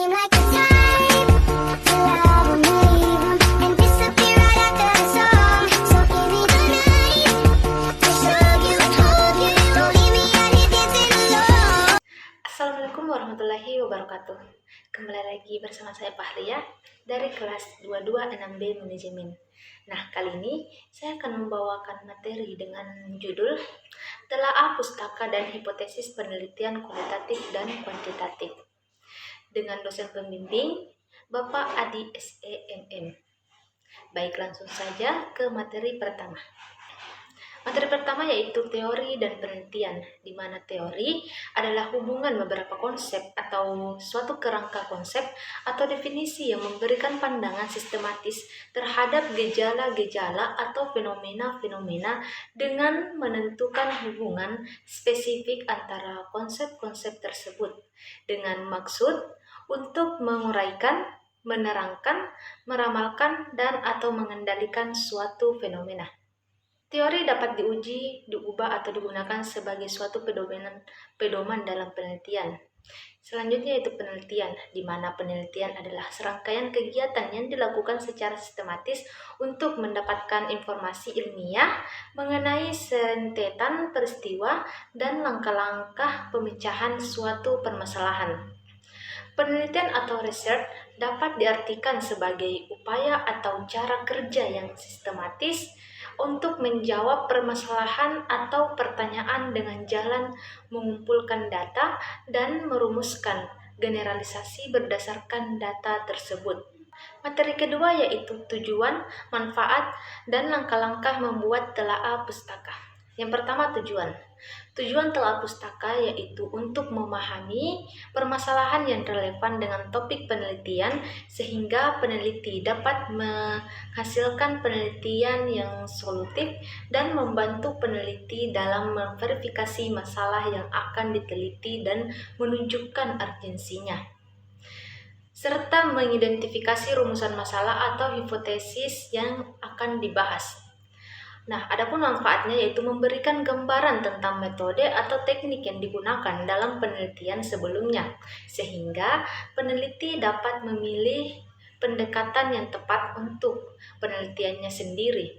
seem like the type to love and leave 'em and disappear right after the song. So give me the night to show you, hold you. Don't leave me out here dancing alone. Assalamualaikum warahmatullahi wabarakatuh. Kembali lagi bersama saya Fahria dari kelas 22 6B Manajemen. Nah, kali ini saya akan membawakan materi dengan judul Telaah Pustaka dan Hipotesis Penelitian Kualitatif dan Kuantitatif dengan dosen pembimbing Bapak Adi SEMM. Baik, langsung saja ke materi pertama. Materi pertama yaitu teori dan penelitian, di mana teori adalah hubungan beberapa konsep atau suatu kerangka konsep atau definisi yang memberikan pandangan sistematis terhadap gejala-gejala atau fenomena-fenomena dengan menentukan hubungan spesifik antara konsep-konsep tersebut dengan maksud untuk menguraikan, menerangkan, meramalkan, dan atau mengendalikan suatu fenomena. Teori dapat diuji, diubah, atau digunakan sebagai suatu pedoman dalam penelitian. Selanjutnya yaitu penelitian, di mana penelitian adalah serangkaian kegiatan yang dilakukan secara sistematis untuk mendapatkan informasi ilmiah mengenai rentetan peristiwa dan langkah-langkah pemecahan suatu permasalahan. Penelitian atau research dapat diartikan sebagai upaya atau cara kerja yang sistematis untuk menjawab permasalahan atau pertanyaan dengan jalan mengumpulkan data dan merumuskan generalisasi berdasarkan data tersebut. Materi kedua yaitu tujuan, manfaat, dan langkah-langkah membuat telaah pustaka. Yang pertama, tujuan. Tujuan telaah pustaka yaitu untuk memahami permasalahan yang relevan dengan topik penelitian sehingga peneliti dapat menghasilkan penelitian yang solutif dan membantu peneliti dalam memverifikasi masalah yang akan diteliti dan menunjukkan urgensinya, serta mengidentifikasi rumusan masalah atau hipotesis yang akan dibahas. Nah, adapun manfaatnya yaitu memberikan gambaran tentang metode atau teknik yang digunakan dalam penelitian sebelumnya, sehingga peneliti dapat memilih pendekatan yang tepat untuk penelitiannya sendiri,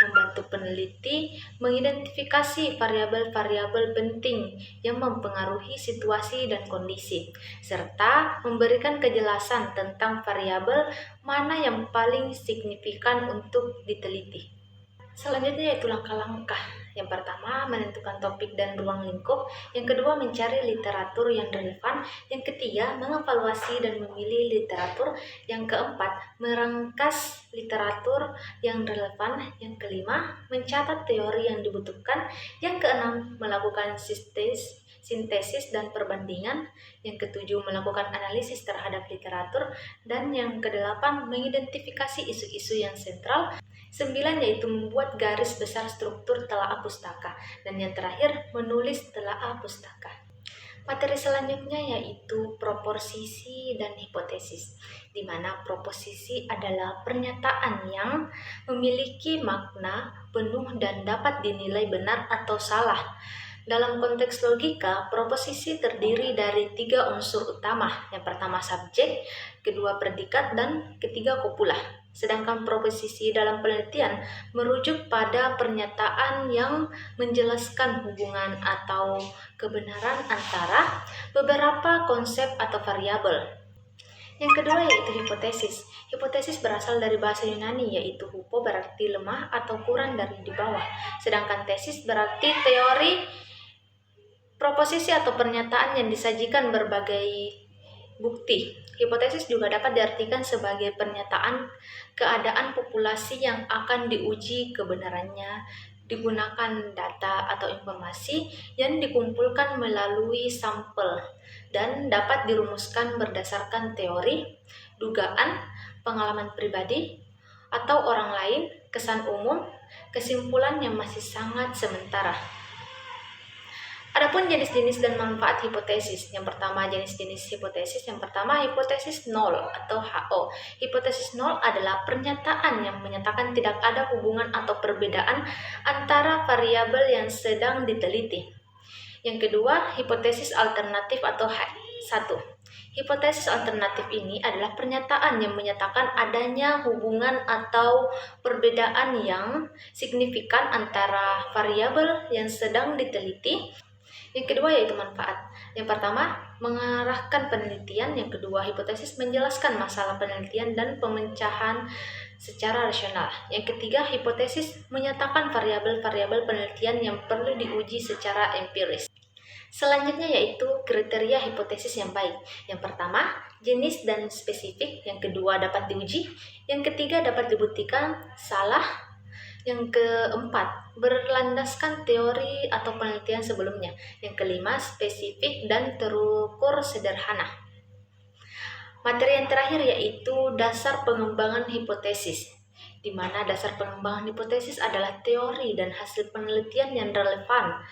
membantu peneliti mengidentifikasi variabel-variabel penting yang mempengaruhi situasi dan kondisi, serta memberikan kejelasan tentang variabel mana yang paling signifikan untuk diteliti. Selanjutnya yaitu langkah-langkah. Yang pertama, menentukan topik dan ruang lingkup. Yang kedua, mencari literatur yang relevan. Yang ketiga, mengevaluasi dan memilih literatur. Yang keempat, merangkas literatur yang relevan. Yang kelima, mencatat teori yang dibutuhkan. Yang keenam, melakukan sintesis dan perbandingan. Yang ketujuh, melakukan analisis terhadap literatur. Dan yang kedelapan, mengidentifikasi isu-isu yang sentral. 9 yaitu membuat garis besar struktur telaah pustaka. Dan yang terakhir, menulis telaah pustaka. Materi selanjutnya yaitu proposisi dan hipotesis, di mana proposisi adalah pernyataan yang memiliki makna penuh dan dapat dinilai benar atau salah. Dalam konteks logika, proposisi terdiri dari 3 unsur utama. Yang pertama subjek, kedua predikat, dan ketiga kopula. Sedangkan proposisi dalam penelitian merujuk pada pernyataan yang menjelaskan hubungan atau kebenaran antara beberapa konsep atau variabel. Yang kedua yaitu hipotesis. Hipotesis berasal dari bahasa Yunani yaitu hupo berarti lemah atau kurang dari di bawah. Sedangkan tesis berarti teori proposisi atau pernyataan yang disajikan berbagai bukti. Hipotesis juga dapat diartikan sebagai pernyataan keadaan populasi yang akan diuji kebenarannya digunakan data atau informasi yang dikumpulkan melalui sampel dan dapat dirumuskan berdasarkan teori, dugaan, pengalaman pribadi, atau orang lain, kesan umum, kesimpulan yang masih sangat sementara. Adapun jenis-jenis dan manfaat hipotesis. Yang pertama, jenis-jenis hipotesis. Yang pertama, hipotesis nol atau HO. Hipotesis nol adalah pernyataan yang menyatakan tidak ada hubungan atau perbedaan antara variabel yang sedang diteliti. Yang kedua, hipotesis alternatif atau 1. Hipotesis alternatif ini adalah pernyataan yang menyatakan adanya hubungan atau perbedaan yang signifikan antara variabel yang sedang diteliti. Yang kedua yaitu manfaat. Yang pertama, mengarahkan penelitian. Yang kedua, hipotesis menjelaskan masalah penelitian dan pemecahan secara rasional. Yang ketiga, hipotesis menyatakan variabel-variabel penelitian yang perlu diuji secara empiris. Selanjutnya yaitu kriteria hipotesis yang baik. Yang pertama, jenis dan spesifik. Yang kedua, dapat diuji. Yang ketiga, dapat dibuktikan salah. Yang keempat, berlandaskan teori atau penelitian sebelumnya. Yang kelima, spesifik dan terukur sederhana. Materi yang terakhir yaitu dasar pengembangan hipotesis, di mana dasar pengembangan hipotesis adalah teori dan hasil penelitian yang relevan.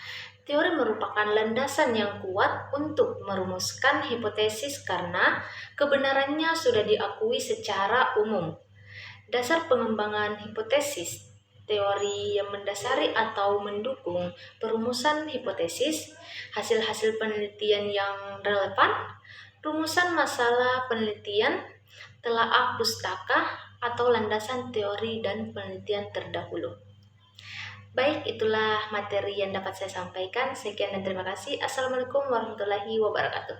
Teori merupakan landasan yang kuat untuk merumuskan hipotesis karena kebenarannya sudah diakui secara umum. Dasar pengembangan hipotesis, teori yang mendasari atau mendukung perumusan hipotesis, hasil-hasil penelitian yang relevan, rumusan masalah penelitian, telaah pustaka, atau landasan teori dan penelitian terdahulu. Baik, itulah materi yang dapat saya sampaikan. Sekian dan terima kasih. Assalamualaikum warahmatullahi wabarakatuh.